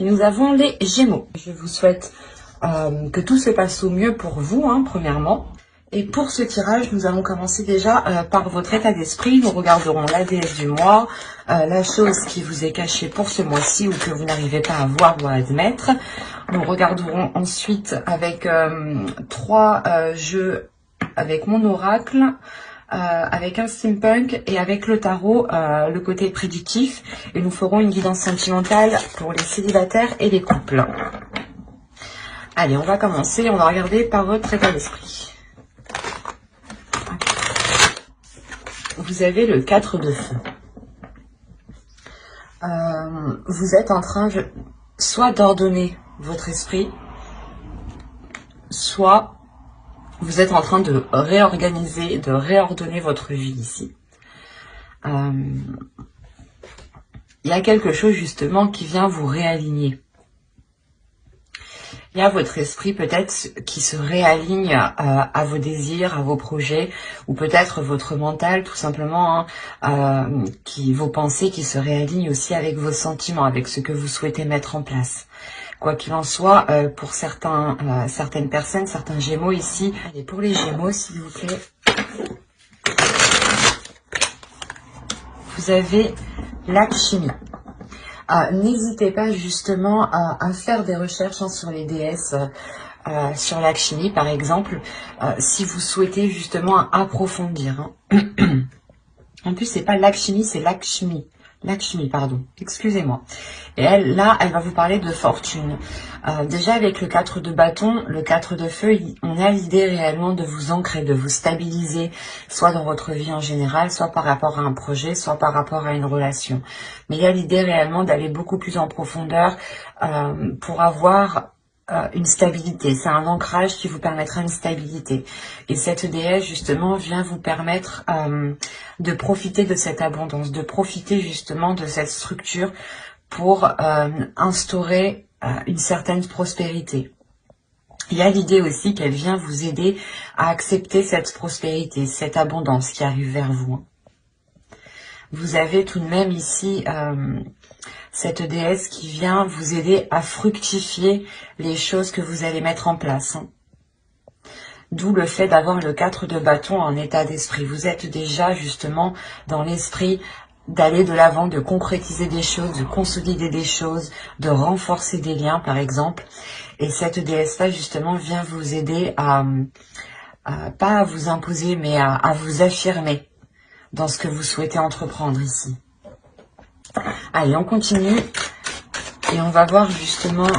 Nous avons les Gémeaux. Je vous souhaite que tout se passe au mieux pour vous, premièrement. Et pour ce tirage, nous allons commencer déjà par votre état d'esprit. Nous regarderons la déesse du mois, la chose qui vous est cachée pour ce mois-ci ou que vous n'arrivez pas à voir ou à admettre. Nous regarderons ensuite avec 3 jeux avec mon oracle, avec un steampunk et avec le tarot, le côté prédictif. Et nous ferons une guidance sentimentale pour les célibataires et les couples. Allez, on va commencer. On va regarder par votre état d'esprit. Vous avez le 4 de feu. Vous êtes en train soit d'ordonner votre esprit, soit vous êtes en train de réorganiser, de réordonner votre vie ici. Il y a quelque chose justement qui vient vous réaligner. Il y a votre esprit peut-être qui se réaligne à vos désirs, à vos projets, ou peut-être votre mental tout simplement, vos pensées qui se réalignent aussi avec vos sentiments, avec ce que vous souhaitez mettre en place. Quoi qu'il en soit, pour certaines personnes, certains Gémeaux ici, allez pour les Gémeaux s'il vous plaît, vous avez l'alchimie. N'hésitez pas justement à faire des recherches sur les déesses, sur l'alchimie par exemple, si vous souhaitez justement approfondir. En plus, c'est pas l'alchimie, c'est l'alchimie. Lakshmi, pardon, excusez-moi. Et elle, là, elle va vous parler de fortune. Déjà, avec le 4 de bâton, le 4 de feu, on a l'idée réellement de vous ancrer, de vous stabiliser, soit dans votre vie en général, soit par rapport à un projet, soit par rapport à une relation. Mais il y a l'idée réellement d'aller beaucoup plus en profondeur pour avoir une stabilité. C'est un ancrage qui vous permettra une stabilité. Et cette déesse, justement, vient vous permettre de profiter de cette abondance, de profiter justement de cette structure pour instaurer une certaine prospérité. Il y a l'idée aussi qu'elle vient vous aider à accepter cette prospérité, cette abondance qui arrive vers vous. Vous avez tout de même ici cette déesse qui vient vous aider à fructifier les choses que vous allez mettre en place. D'où le fait d'avoir le 4 de bâton en état d'esprit. Vous êtes déjà justement dans l'esprit d'aller de l'avant, de concrétiser des choses, de consolider des choses, de renforcer des liens par exemple. Et cette déesse-là justement vient vous aider pas à vous imposer mais à vous affirmer dans ce que vous souhaitez entreprendre ici. Allez, on continue et on va voir justement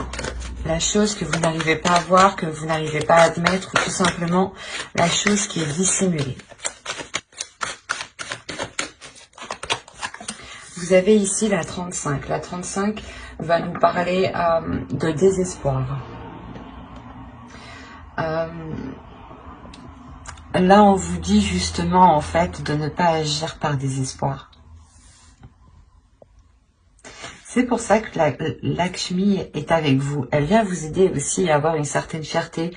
la chose que vous n'arrivez pas à voir, que vous n'arrivez pas à admettre, ou tout simplement la chose qui est dissimulée. Vous avez ici la 35. La 35 va nous parler de désespoir. Là, on vous dit justement en fait de ne pas agir par désespoir. C'est pour ça que Lakshmi est avec vous. Elle vient vous aider aussi à avoir une certaine fierté,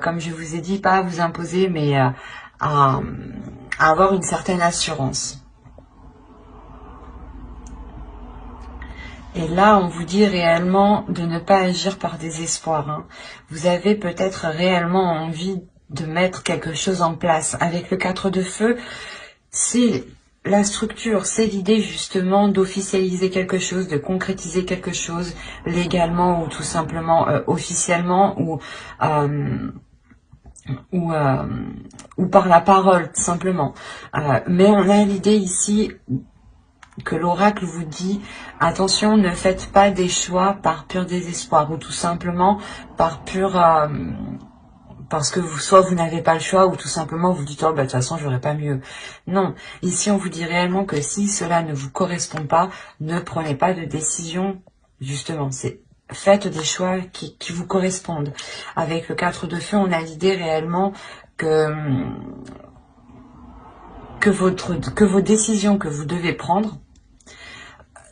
comme je vous ai dit, pas à vous imposer, mais à avoir une certaine assurance. Et là, on vous dit réellement de ne pas agir par désespoir. Vous avez peut-être réellement envie de mettre quelque chose en place. Avec le 4 de feu, c'est la structure, c'est l'idée justement d'officialiser quelque chose, de concrétiser quelque chose légalement ou tout simplement officiellement ou par la parole tout simplement. Mais on a l'idée ici que l'oracle vous dit attention, ne faites pas des choix par pur désespoir ou tout simplement par pur parce que soit vous n'avez pas le choix ou tout simplement vous dites oh bah de toute façon j'aurais pas mieux. Non, ici on vous dit réellement que si cela ne vous correspond pas, ne prenez pas de décision. Justement, c'est faites des choix qui vous correspondent. Avec le 4 de feu, on a l'idée réellement que vos décisions que vous devez prendre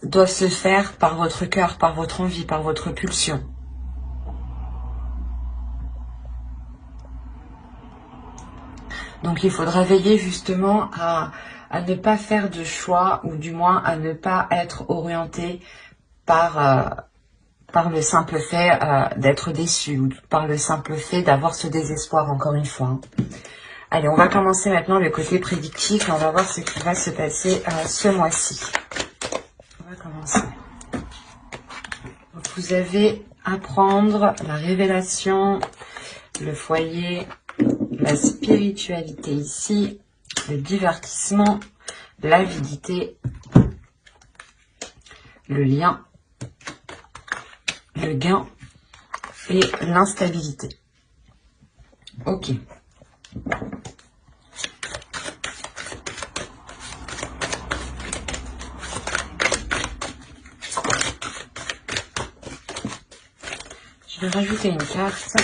doivent se faire par votre cœur, par votre envie, par votre pulsion. Donc il faudra veiller justement à ne pas faire de choix, ou du moins à ne pas être orienté par par le simple fait d'être déçu, ou par le simple fait d'avoir ce désespoir, encore une fois. Allez, on va commencer maintenant le côté prédictif, et on va voir ce qui va se passer ce mois-ci. On va commencer. Donc, vous avez à prendre la révélation, le foyer, la spiritualité ici, le divertissement, l'avidité, le lien, le gain et l'instabilité. Ok. Je vais rajouter une carte.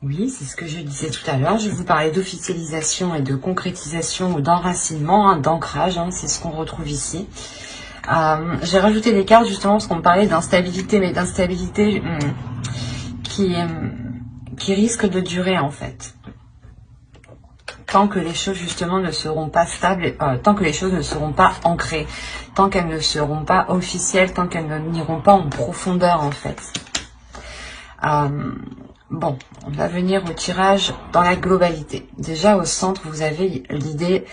Oui, c'est ce que je disais tout à l'heure. Je vous parlais d'officialisation et de concrétisation ou d'enracinement, hein, d'ancrage. Hein, c'est ce qu'on retrouve ici. J'ai rajouté des cartes justement parce qu'on me parlait d'instabilité, mais d'instabilité qui risque de durer en fait. Tant que les choses justement ne seront pas stables, tant que les choses ne seront pas ancrées, tant qu'elles ne seront pas officielles, tant qu'elles n'iront pas en profondeur en fait. Bon, on va venir au tirage dans la globalité. Déjà au centre, vous avez l'idée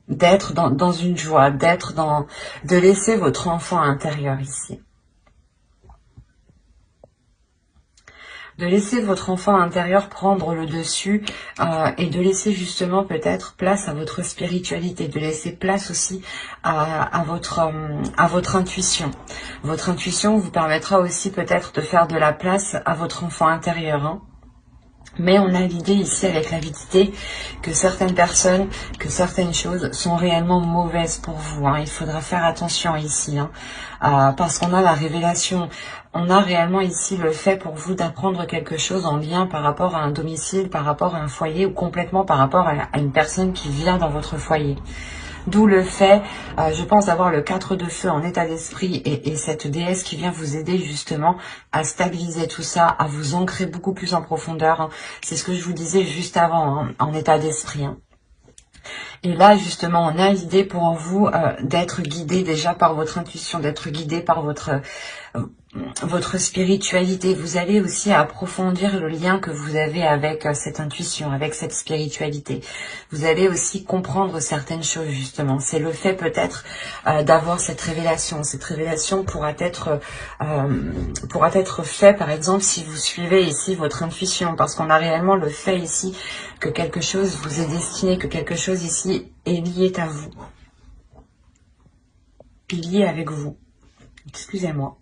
d'être dans une joie, de laisser votre enfant intérieur ici. De laisser votre enfant intérieur prendre le dessus et de laisser justement peut-être place à votre spiritualité, de laisser place aussi à votre intuition. Votre intuition vous permettra aussi peut-être de faire de la place à votre enfant intérieur, hein. Mais on a l'idée ici avec l'avidité que certaines personnes, que certaines choses sont réellement mauvaises pour vous, hein. Il faudra faire attention ici, hein, parce qu'on a la révélation. On a réellement ici le fait pour vous d'apprendre quelque chose en lien par rapport à un domicile, par rapport à un foyer ou complètement par rapport à une personne qui vient dans votre foyer. D'où le fait, je pense, d'avoir le 4 de feu en état d'esprit et cette déesse qui vient vous aider justement à stabiliser tout ça, à vous ancrer beaucoup plus en profondeur, hein. C'est ce que je vous disais juste avant, hein, en état d'esprit, hein. Et là, justement, on a l'idée pour vous d'être guidé déjà par votre intuition, d'être guidé par votre spiritualité. Vous allez aussi approfondir le lien que vous avez avec cette intuition, avec cette spiritualité. Vous allez aussi comprendre certaines choses, justement. C'est le fait peut-être d'avoir cette révélation. Cette révélation pourra être fait, par exemple, si vous suivez ici votre intuition, parce qu'on a réellement le fait ici que quelque chose vous est destiné, que quelque chose ici est lié à vous, lié avec vous. Excusez-moi.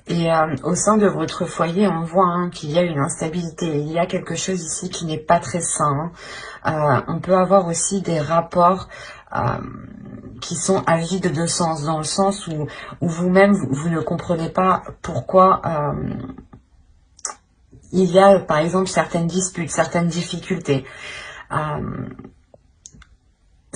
Et au sein de votre foyer, on voit, hein, qu'il y a une instabilité. Il y a quelque chose ici qui n'est pas très sain, hein. On peut avoir aussi des rapports qui sont à vide de sens, dans le sens où vous-même, vous ne comprenez pas pourquoi il y a, par exemple, certaines disputes, certaines difficultés.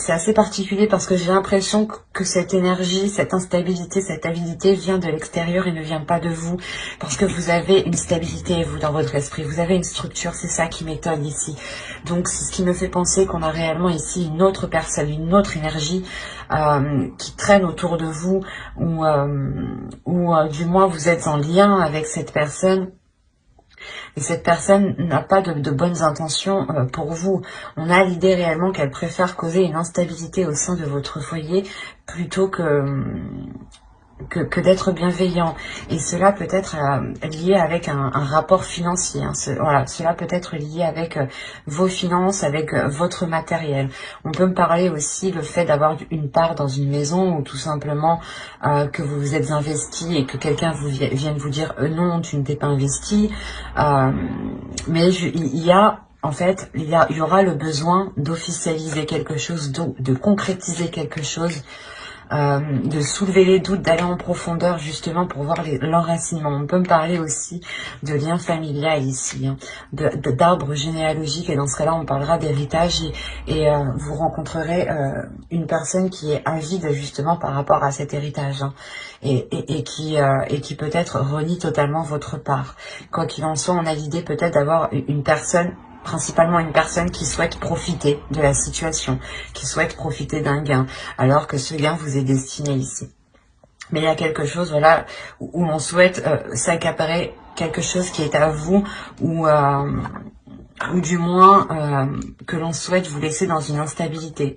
C'est assez particulier parce que j'ai l'impression que cette énergie, cette instabilité, cette avidité vient de l'extérieur et ne vient pas de vous. Parce que vous avez une stabilité, vous, dans votre esprit. Vous avez une structure, c'est ça qui m'étonne ici. Donc, c'est ce qui me fait penser qu'on a réellement ici une autre personne, une autre énergie qui traîne autour de vous. Ou du moins, vous êtes en lien avec cette personne. Et cette personne n'a pas de bonnes intentions pour vous. On a l'idée réellement qu'elle préfère causer une instabilité au sein de votre foyer plutôt que d'être bienveillant. Et cela peut être lié avec un rapport financier, hein. Voilà, cela peut être lié avec vos finances, avec votre matériel. On peut me parler aussi le fait d'avoir une part dans une maison ou tout simplement que vous vous êtes investi et que quelqu'un vienne vous dire non, tu ne t'es pas investi. Mais il y a... En fait, il y aura le besoin d'officialiser quelque chose, de concrétiser quelque chose de soulever les doutes, d'aller en profondeur justement pour voir l'enracinement. On peut me parler aussi de lien familial ici, hein, d'arbre généalogique, et dans ce cas-là on parlera d'héritage, et vous rencontrerez une personne qui est avide justement par rapport à cet héritage, hein, et qui peut-être renie totalement votre part. Quoi qu'il en soit, on a l'idée peut-être d'avoir une personne, principalement une personne qui souhaite profiter de la situation, qui souhaite profiter d'un gain, alors que ce gain vous est destiné ici. Mais il y a quelque chose, voilà, où on souhaite s'accaparer quelque chose qui est à vous, ou du moins que l'on souhaite vous laisser dans une instabilité.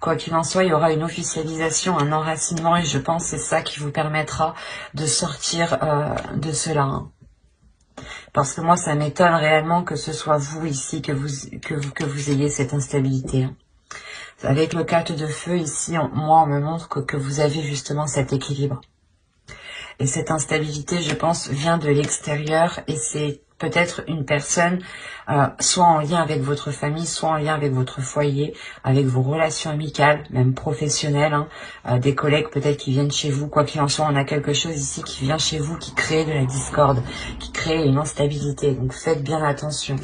Quoi qu'il en soit, il y aura une officialisation, un enracinement, et je pense que c'est ça qui vous permettra de sortir de cela, hein. Parce que moi, ça m'étonne réellement que ce soit vous ici, que vous ayez cette instabilité, hein. Avec le 4 de feu ici, moi, on me montre que vous avez justement cet équilibre. Et cette instabilité, je pense, vient de l'extérieur, et c'est peut-être une personne, soit en lien avec votre famille, soit en lien avec votre foyer, avec vos relations amicales, même professionnelles, hein, des collègues peut-être qui viennent chez vous. Quoi qu'il en soit, on a quelque chose ici qui vient chez vous, qui crée de la discorde, qui crée une instabilité. Donc faites bien attention.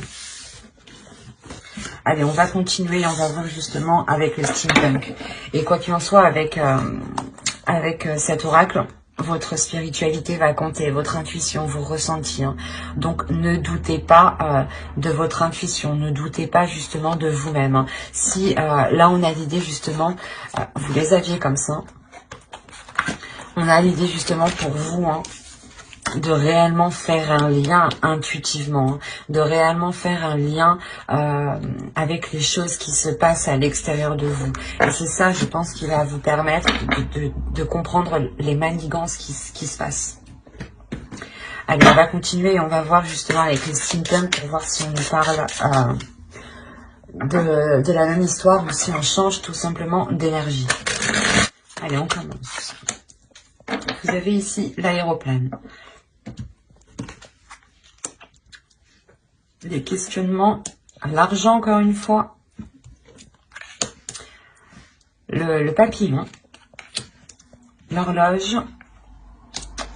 Allez, on va continuer, on va voir justement avec le steampunk. Et quoi qu'il en soit, avec cet oracle, votre spiritualité va compter, votre intuition, vos ressentis, hein. Donc ne doutez pas de votre intuition, ne doutez pas justement de vous-même, hein. Si là on a l'idée justement, vous les aviez comme ça, on a l'idée justement pour vous, hein, de réellement faire un lien intuitivement, hein, de réellement faire un lien avec les choses qui se passent à l'extérieur de vous. Et c'est ça, je pense, qui va vous permettre de comprendre les manigances qui se passent. Allez, on va continuer et on va voir justement avec les steampunk pour voir si on nous parle de la même histoire ou si on change tout simplement d'énergie. Allez, on commence. Vous avez ici l'aéroplane. Les questionnements, l'argent encore une fois, le papillon, l'horloge,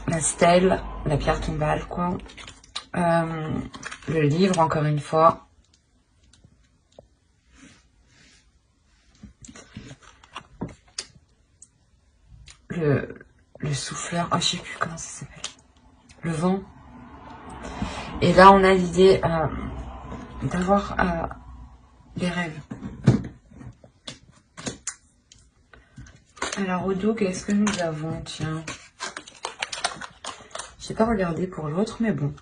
la stèle, la pierre tombale, quoi, le livre encore une fois, le souffleur, oh je sais plus comment ça s'appelle, le vent. Et là, on a l'idée d'avoir des rêves. Alors, au dos, qu'est-ce que nous avons? Tiens. Je n'ai pas regardé pour l'autre, mais bon.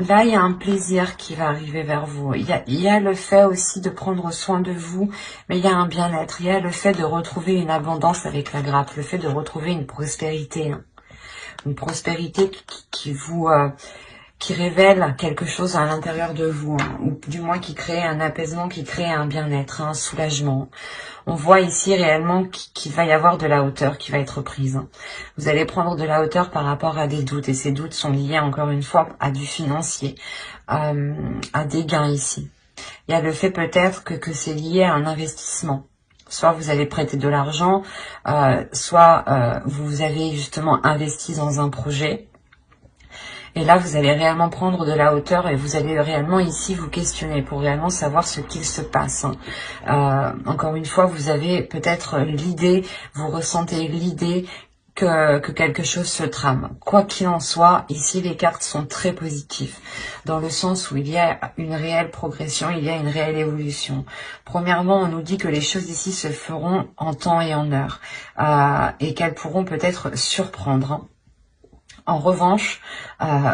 Là, il y a un plaisir qui va arriver vers vous. Il y a le fait aussi de prendre soin de vous, mais il y a un bien-être. Il y a le fait de retrouver une abondance avec la grappe, le fait de retrouver une prospérité. Hein. Une prospérité qui révèle quelque chose à l'intérieur de vous, hein, ou du moins qui crée un apaisement, qui crée un bien-être, un soulagement. On voit ici réellement qu'il va y avoir de la hauteur qui va être prise, hein. Vous allez prendre de la hauteur par rapport à des doutes, et ces doutes sont liés encore une fois à du financier, à des gains ici. Il y a le fait peut-être que c'est lié à un investissement. Soit vous allez prêter de l'argent, soit vous avez justement investi dans un projet. Et là, vous allez réellement prendre de la hauteur et vous allez réellement ici vous questionner pour réellement savoir ce qu'il se passe, hein. Encore une fois, vous avez peut-être l'idée, vous ressentez l'idée que quelque chose se trame. Quoi qu'il en soit, ici les cartes sont très positives, dans le sens où il y a une réelle progression, il y a une réelle évolution. Premièrement, on nous dit que les choses ici se feront en temps et en heure, et qu'elles pourront peut-être surprendre, hein. En revanche,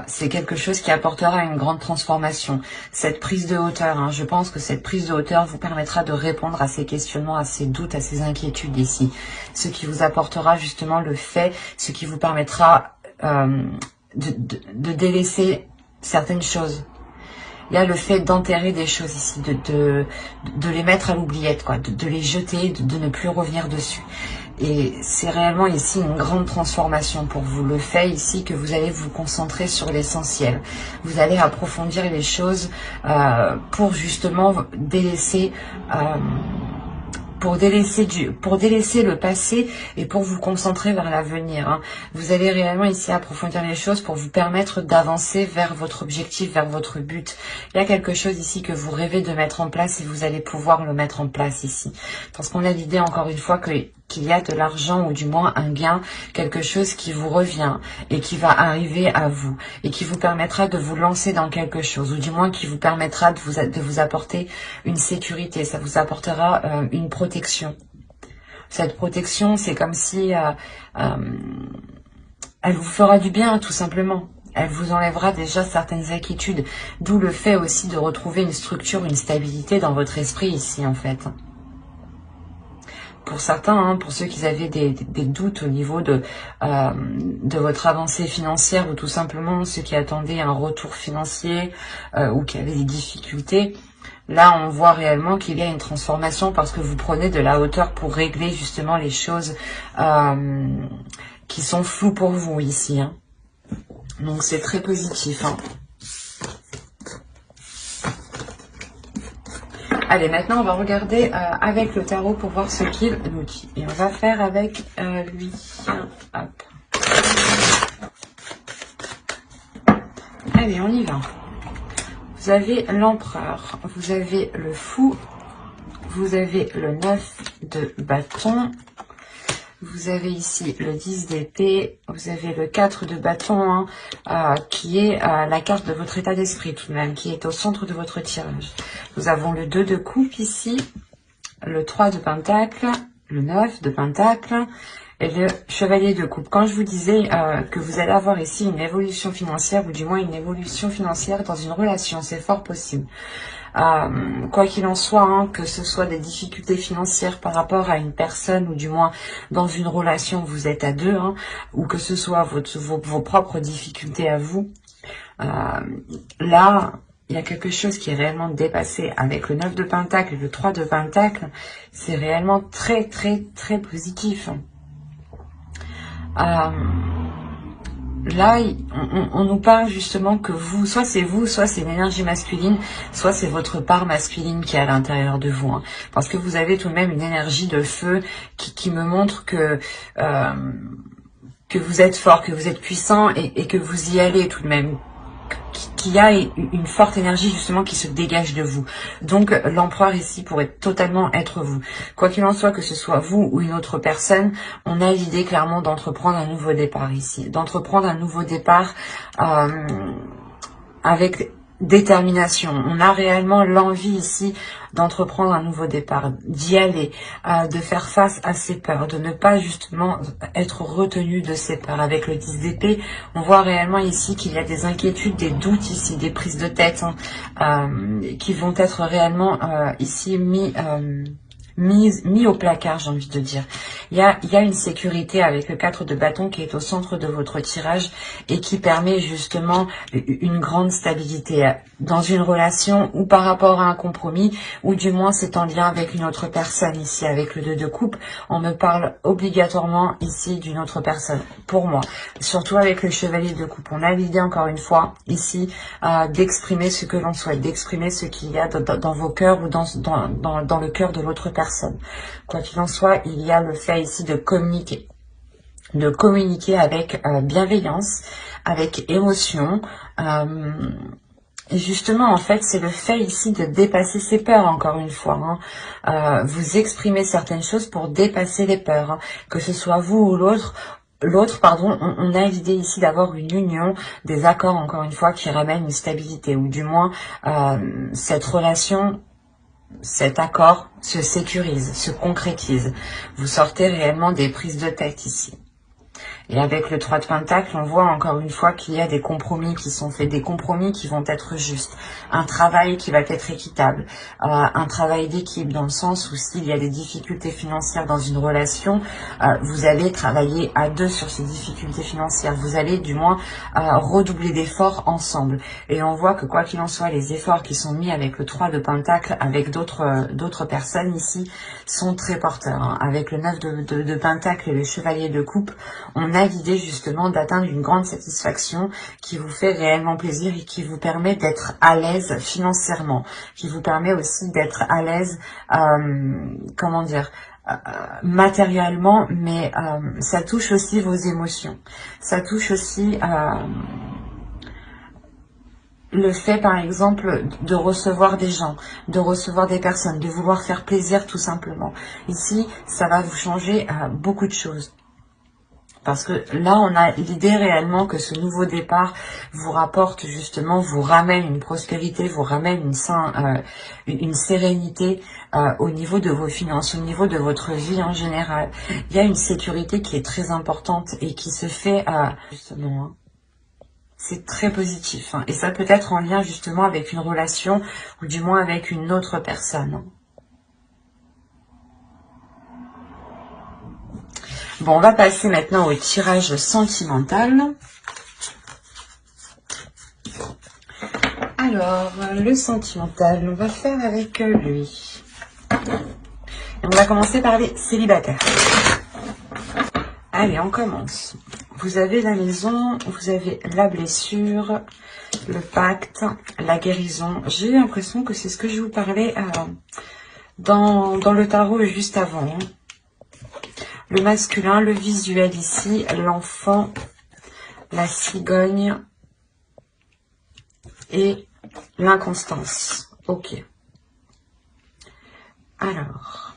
c'est quelque chose qui apportera une grande transformation. Cette prise de hauteur, hein, je pense que cette prise de hauteur vous permettra de répondre à ces questionnements, à ces doutes, à ces inquiétudes ici. Ce qui vous apportera justement le fait, ce qui vous permettra de délaisser certaines choses. Il y a le fait d'enterrer des choses ici, de les mettre à l'oubliette, quoi, de les jeter, de ne plus revenir dessus. Et c'est réellement ici une grande transformation pour vous. Le fait ici que vous allez vous concentrer sur l'essentiel. Vous allez approfondir les choses pour justement délaisser... Pour délaisser le passé et pour vous concentrer vers l'avenir. Hein. Vous allez réellement ici approfondir les choses pour vous permettre d'avancer vers votre objectif, vers votre but. Il y a quelque chose ici que vous rêvez de mettre en place et vous allez pouvoir le mettre en place ici. Parce qu'on a l'idée encore une fois qu'il y a de l'argent ou du moins un gain, quelque chose qui vous revient et qui va arriver à vous et qui vous permettra de vous lancer dans quelque chose ou du moins qui vous permettra de vous apporter une sécurité, ça vous apportera une protection. Cette protection, c'est comme si elle vous fera du bien tout simplement. Elle vous enlèvera déjà certaines inquiétudes, d'où le fait aussi de retrouver une structure, une stabilité dans votre esprit ici en fait. Pour certains, hein, pour ceux qui avaient des doutes au niveau de votre avancée financière ou tout simplement ceux qui attendaient un retour financier ou qui avaient des difficultés, là on voit réellement qu'il y a une transformation parce que vous prenez de la hauteur pour régler justement les choses qui sont floues pour vous ici. Hein. Donc c'est très positif. Hein. Allez, maintenant, on va regarder avec le tarot pour voir ce qu'il nous dit. Et on va faire avec lui. Hop. Allez, on y va. Vous avez l'empereur, vous avez le fou, vous avez le 9 de bâton, vous avez ici le 10 d'épée, vous avez le 4 de bâton, hein, qui est la carte de votre état d'esprit tout de même, qui est au centre de votre tirage. Nous avons le 2 de coupe ici, le 3 de pentacle, le 9 de pentacle et le chevalier de coupe. Quand je vous disais que vous allez avoir ici une évolution financière, ou du moins une évolution financière dans une relation, c'est fort possible. Quoi qu'il en soit, hein, que ce soit des difficultés financières par rapport à une personne ou du moins dans une relation vous êtes à deux, hein, ou que ce soit vos propres difficultés à vous, là il y a quelque chose qui est réellement dépassé avec le 9 de pentacle et le 3 de pentacle. C'est réellement très très très positif. Là, on nous parle justement que soit c'est une énergie masculine, soit c'est votre part masculine qui est à l'intérieur de vous. Hein. Parce que vous avez tout de même une énergie de feu qui me montre que vous êtes fort, que vous êtes puissant et que vous y allez tout de même. Qu'il y a une forte énergie justement qui se dégage de vous. Donc l'empereur ici pourrait totalement être vous. Quoi qu'il en soit, que ce soit vous ou une autre personne, on a l'idée clairement d'entreprendre un nouveau départ ici. D'entreprendre un nouveau départ avec détermination. On a réellement l'envie ici d'entreprendre un nouveau départ, d'y aller, de faire face à ses peurs, de ne pas justement être retenu de ses peurs. Avec le 10 d'épée, on voit réellement ici qu'il y a des inquiétudes, des doutes ici, des prises de tête hein, qui vont être réellement ici mis au placard, j'ai envie de dire. Il y a une sécurité avec le 4 de bâton qui est au centre de votre tirage et qui permet justement une grande stabilité dans une relation ou par rapport à un compromis, ou du moins c'est en lien avec une autre personne. Ici avec le 2 de coupe, on me parle obligatoirement ici d'une autre personne, pour moi. Surtout avec le chevalier de coupe, on a l'idée encore une fois ici d'exprimer ce que l'on souhaite, d'exprimer ce qu'il y a dans vos cœurs ou dans le cœur de l'autre personne. Quoi qu'il en soit, il y a le fait ici de communiquer avec bienveillance, avec émotion. Et justement, en fait, c'est le fait ici de dépasser ses peurs, encore une fois. Hein. Vous exprimez certaines choses pour dépasser les peurs, hein. Que ce soit vous ou l'autre. On a l'idée ici d'avoir une union, des accords, encore une fois, qui ramènent une stabilité, ou du moins cette relation, cet accord se sécurise, se concrétise. Vous sortez réellement des prises de tête ici. Et avec le 3 de Pentacle, on voit encore une fois qu'il y a des compromis qui sont faits, des compromis qui vont être justes, un travail qui va être équitable, un travail d'équipe dans le sens où s'il y a des difficultés financières dans une relation, vous allez travailler à deux sur ces difficultés financières, vous allez du moins redoubler d'efforts ensemble. Et on voit que quoi qu'il en soit, les efforts qui sont mis avec le 3 de Pentacle, avec d'autres personnes ici, sont très porteurs. Hein. Avec le 9 de Pentacle et le Chevalier de Coupe, on a l'idée justement d'atteindre une grande satisfaction qui vous fait réellement plaisir et qui vous permet d'être à l'aise financièrement, qui vous permet aussi d'être à l'aise, comment dire, matériellement, mais ça touche aussi vos émotions. Ça touche aussi le fait, par exemple, de recevoir des gens, de recevoir des personnes, de vouloir faire plaisir tout simplement. Ici, ça va vous changer beaucoup de choses. Parce que là, on a l'idée réellement que ce nouveau départ vous rapporte justement, vous ramène une prospérité, vous ramène une sérénité au niveau de vos finances, au niveau de votre vie en général. Il y a une sécurité qui est très importante et qui se fait justement... Hein. C'est très positif. Hein. Et ça peut être en lien justement avec une relation ou du moins avec une autre personne. Bon, on va passer maintenant au tirage sentimental. Alors, le sentimental, on va faire avec lui. Et on va commencer par les célibataires. Allez, on commence. Vous avez la maison, vous avez la blessure, le pacte, la guérison. J'ai l'impression que c'est ce que je vous parlais dans le tarot juste avant. Hein. Le masculin, le visuel ici, l'enfant, la cigogne et l'inconstance. Ok. Alors...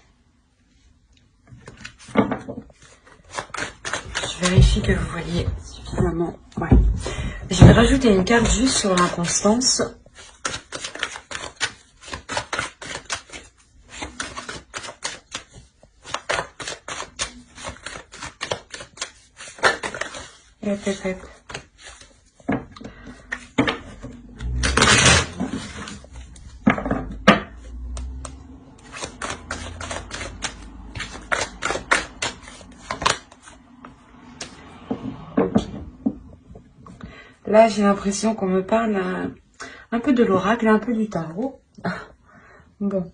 Je vérifie que vous voyez suffisamment. Ouais. Je vais rajouter une carte juste sur l'inconstance. La pépette. Là, j'ai l'impression qu'on me parle un peu de l'oracle et un peu du tarot. Bon.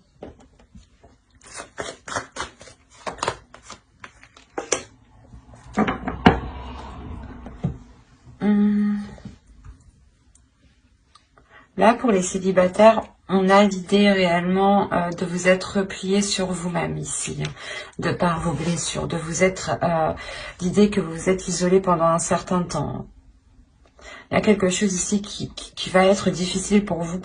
Là, pour les célibataires, on a l'idée réellement de vous être replié sur vous-même ici, de par vos blessures, de vous être l'idée que vous êtes isolé pendant un certain temps. Il y a quelque chose ici qui va être difficile pour vous.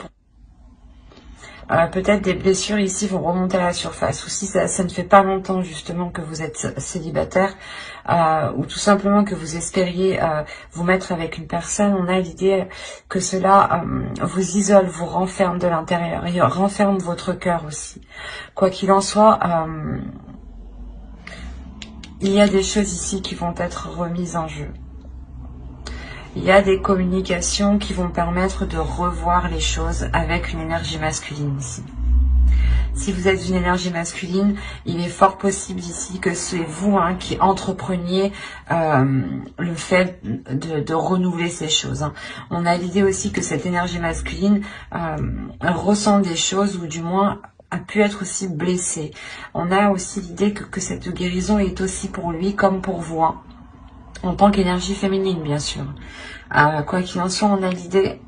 Peut-être des blessures ici vont remonter à la surface. Ou si ça ne fait pas longtemps justement que vous êtes célibataire, ou tout simplement que vous espériez vous mettre avec une personne, on a l'idée que cela vous isole, vous renferme de l'intérieur, et renferme votre cœur aussi. Quoi qu'il en soit, il y a des choses ici qui vont être remises en jeu. Il y a des communications qui vont permettre de revoir les choses avec une énergie masculine ici. Si vous êtes une énergie masculine, il est fort possible ici que c'est vous qui entrepreniez le fait de renouveler ces choses. Hein. On a l'idée aussi que cette énergie masculine ressent des choses ou du moins a pu être aussi blessée. On a aussi l'idée que cette guérison est aussi pour lui comme pour vous. Hein. En tant qu'énergie féminine, bien sûr. Quoi qu'il en soit, on a l'idée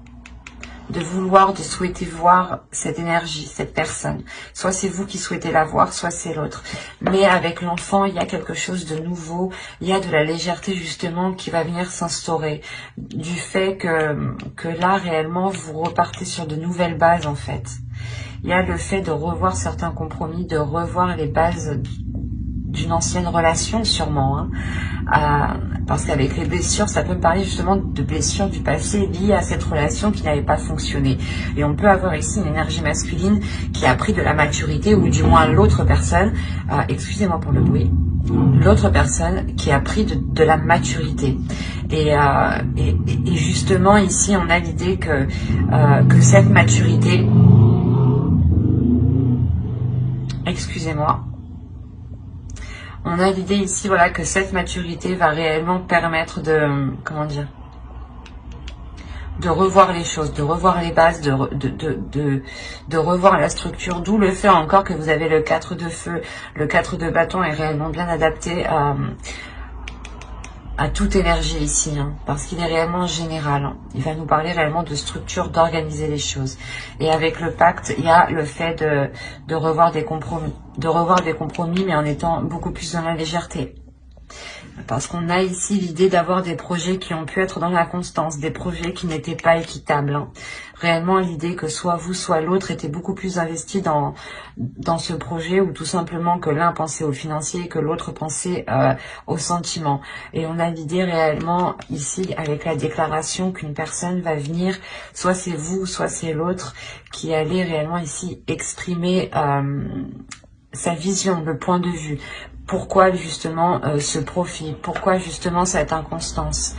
de vouloir, de souhaiter voir cette énergie, cette personne. Soit c'est vous qui souhaitez la voir, soit c'est l'autre. Mais avec l'enfant, il y a quelque chose de nouveau. Il y a de la légèreté, justement, qui va venir s'instaurer. Du fait que là, réellement, vous repartez sur de nouvelles bases, en fait. Il y a le fait de revoir certains compromis, de revoir les bases d'une ancienne relation, sûrement. Hein. Parce qu'avec les blessures, ça peut me parler justement de blessures du passé liées à cette relation qui n'avait pas fonctionné. Et on peut avoir ici une énergie masculine qui a pris de la maturité, ou du moins l'autre personne, excusez-moi pour le bruit, l'autre personne qui a pris de la maturité. Et justement, ici, on a l'idée que cette maturité... Excusez-moi. On a l'idée ici, voilà, que cette maturité va réellement permettre de... Comment dire ? De revoir les choses, de revoir les bases, de revoir la structure, d'où le fait encore que vous avez le 4 de feu. Le 4 de bâton est réellement bien adapté à toute énergie ici, hein, parce qu'il est réellement général. Hein. Il va nous parler réellement de structure, d'organiser les choses. Et avec le pacte, il y a le fait de revoir des compromis. De revoir des compromis, mais en étant beaucoup plus dans la légèreté. Parce qu'on a ici l'idée d'avoir des projets qui ont pu être dans la constance, des projets qui n'étaient pas équitables. Hein. Réellement l'idée que soit vous, soit l'autre était beaucoup plus investi dans ce projet, ou tout simplement que l'un pensait au financier et que l'autre pensait au sentiment. Et on a l'idée réellement ici avec la déclaration qu'une personne va venir, soit c'est vous, soit c'est l'autre, qui allait réellement ici exprimer sa vision, le point de vue. Pourquoi justement ce profil, pourquoi justement cette inconstance.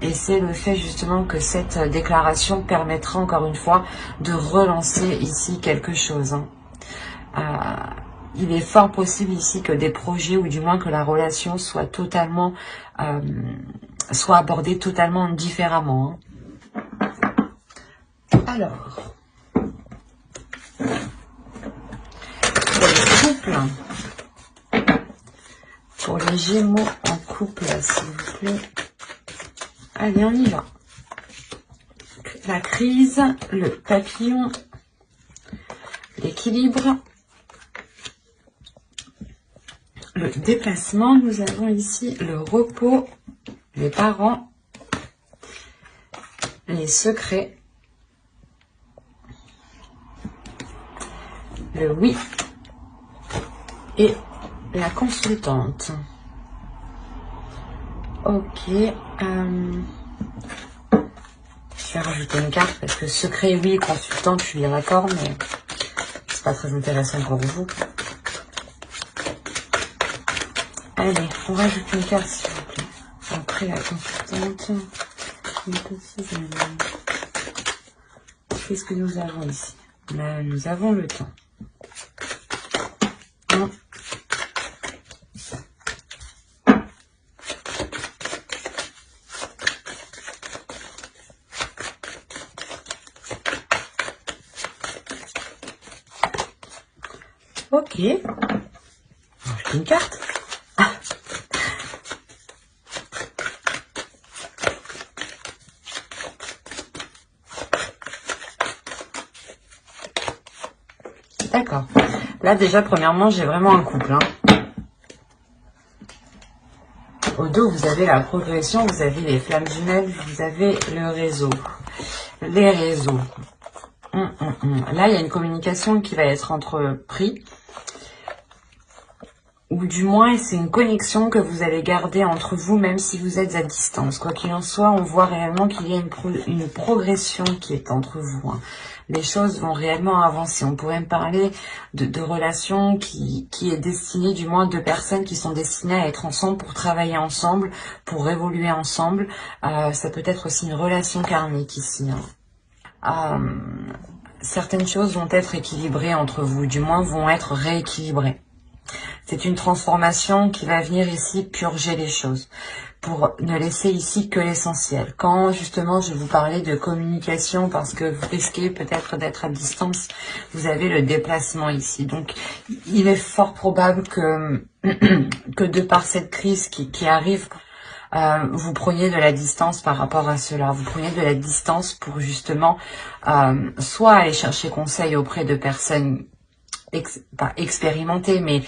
Et c'est le fait justement que cette déclaration permettra encore une fois de relancer ici quelque chose. Hein. Il est fort possible ici que des projets, ou du moins que la relation soit totalement, soit abordée totalement différemment. Hein. Alors, pour les Gémeaux en couple, s'il vous plaît. Allez, on y va. La crise, le papillon, l'équilibre, le déplacement. Nous avons ici le repos, les parents, les secrets, le oui et la consultante. Ok. Je vais rajouter une carte parce que secret, oui, consultante, je suis bien d'accord, mais c'est pas très intéressant pour vous. Allez, on rajoute une carte, s'il vous plaît. Après la consultante. Qu'est-ce que nous avons ici? Là, nous avons le temps. Ok. Une carte. D'accord. Là, déjà, premièrement, j'ai vraiment un couple. Hein. Au dos, vous avez la progression, vous avez les flammes jumelles, vous avez le réseau. Les réseaux. Là, il y a une communication qui va être entreprise. Ou du moins, c'est une connexion que vous allez garder entre vous, même si vous êtes à distance. Quoi qu'il en soit, on voit réellement qu'il y a une progression qui est entre vous. Hein. Les choses vont réellement avancer. On pourrait me parler de relations qui est destinée, du moins de personnes qui sont destinées à être ensemble, pour travailler ensemble, pour évoluer ensemble. Ça peut être aussi une relation karmique ici. Hein. Certaines choses vont être équilibrées entre vous, du moins vont être rééquilibrées. C'est une transformation qui va venir ici purger les choses, pour ne laisser ici que l'essentiel. Quand justement je vous parlais de communication, parce que vous risquez peut-être d'être à distance, vous avez le déplacement ici. Donc il est fort probable que, que de par cette crise qui arrive, vous preniez de la distance par rapport à cela. Vous preniez de la distance pour justement soit aller chercher conseil auprès de personnes pas expérimentés, mais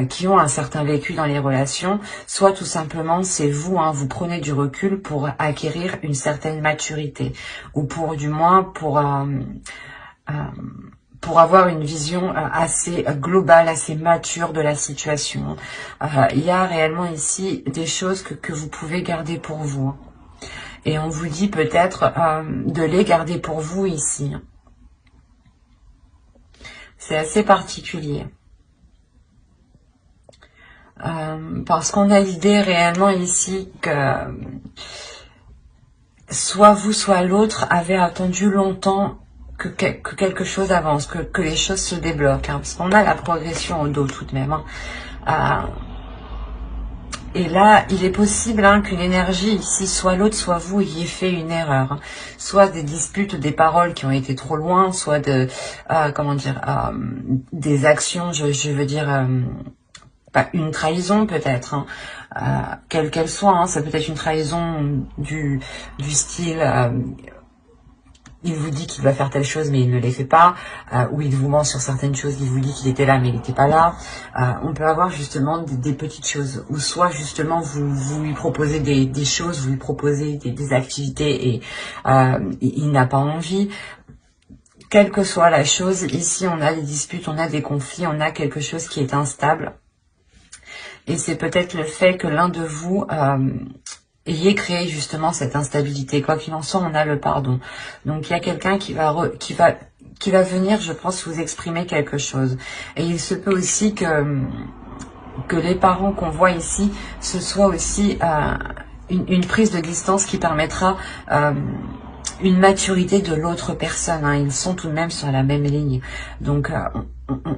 qui ont un certain vécu dans les relations, soit tout simplement c'est vous, hein, vous prenez du recul pour acquérir une certaine maturité, ou pour du moins pour avoir une vision assez globale, assez mature de la situation. Il y a réellement ici des choses que vous pouvez garder pour vous. Et on vous dit peut-être de les garder pour vous ici. C'est assez particulier. Parce qu'on a l'idée réellement ici que soit vous, soit l'autre avait attendu longtemps que quelque chose avance, que les choses se débloquent. Parce qu'on a la progression au dos tout de même. Et là, il est possible qu'une énergie ici, soit l'autre, soit vous, ayez fait une erreur. Soit des disputes, des paroles qui ont été trop loin, soit comment dire, des actions, je veux dire, une trahison peut-être, quelle qu'elle soit. Ça peut être une trahison du style... il vous dit qu'il va faire telle chose mais il ne les fait pas, ou il vous ment sur certaines choses, il vous dit qu'il était là mais il n'était pas là. On peut avoir justement des petites choses, ou soit justement vous lui proposez des choses, vous lui proposez des activités et il n'a pas envie. Quelle que soit la chose, ici on a des disputes, on a des conflits, on a quelque chose qui est instable. Et c'est peut-être le fait que l'un de vous... ayez créé justement cette instabilité. Quoi qu'il en soit, on a le pardon. Donc il y a quelqu'un qui va venir, je pense, vous exprimer quelque chose. Et il se peut aussi que les parents qu'on voit ici, ce soit aussi une prise de distance qui permettra une maturité de l'autre personne. Ils sont tout de même sur la même ligne. Donc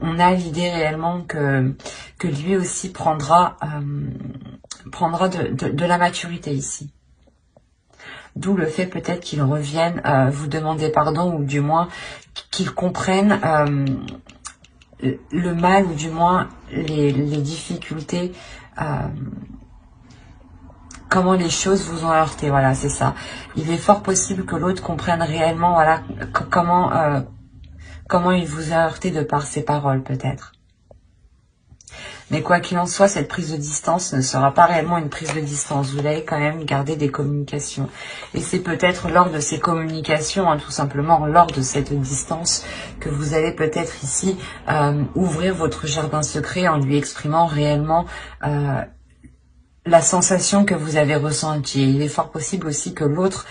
on a l'idée réellement que lui aussi prendra de la maturité ici. D'où le fait peut-être qu'il revienne vous demander pardon, ou du moins qu'il comprenne le mal, ou du moins les difficultés, comment les choses vous ont heurté. Voilà, c'est ça. Il est fort possible que l'autre comprenne réellement, voilà, comment il vous a heurté de par ses paroles peut-être. Mais quoi qu'il en soit, cette prise de distance ne sera pas réellement une prise de distance. Vous allez quand même garder des communications. Et c'est peut-être lors de ces communications, tout simplement lors de cette distance, que vous allez peut-être ici ouvrir votre jardin secret en lui exprimant réellement la sensation que vous avez ressentie. Il est fort possible aussi que l'autre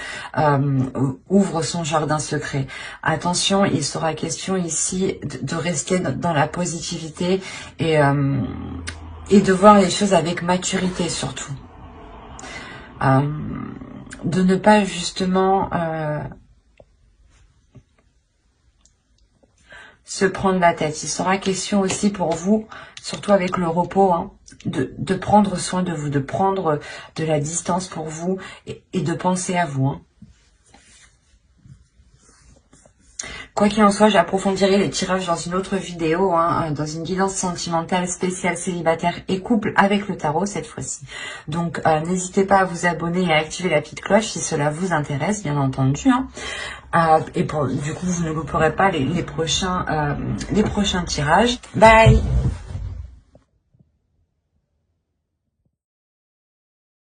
ouvre son jardin secret. Attention, il sera question ici de rester dans la positivité et de voir les choses avec maturité surtout. De ne pas justement se prendre la tête. Il sera question aussi pour vous, surtout avec le repos, de prendre soin de vous, de prendre de la distance pour vous et de penser à vous. Quoi qu'il en soit, j'approfondirai les tirages dans une autre vidéo, dans une guidance sentimentale spéciale célibataire et couple avec le tarot cette fois-ci. Donc n'hésitez pas à vous abonner et à activer la petite cloche si cela vous intéresse, bien entendu. Et du coup, vous ne louperez pas les prochains tirages. Bye!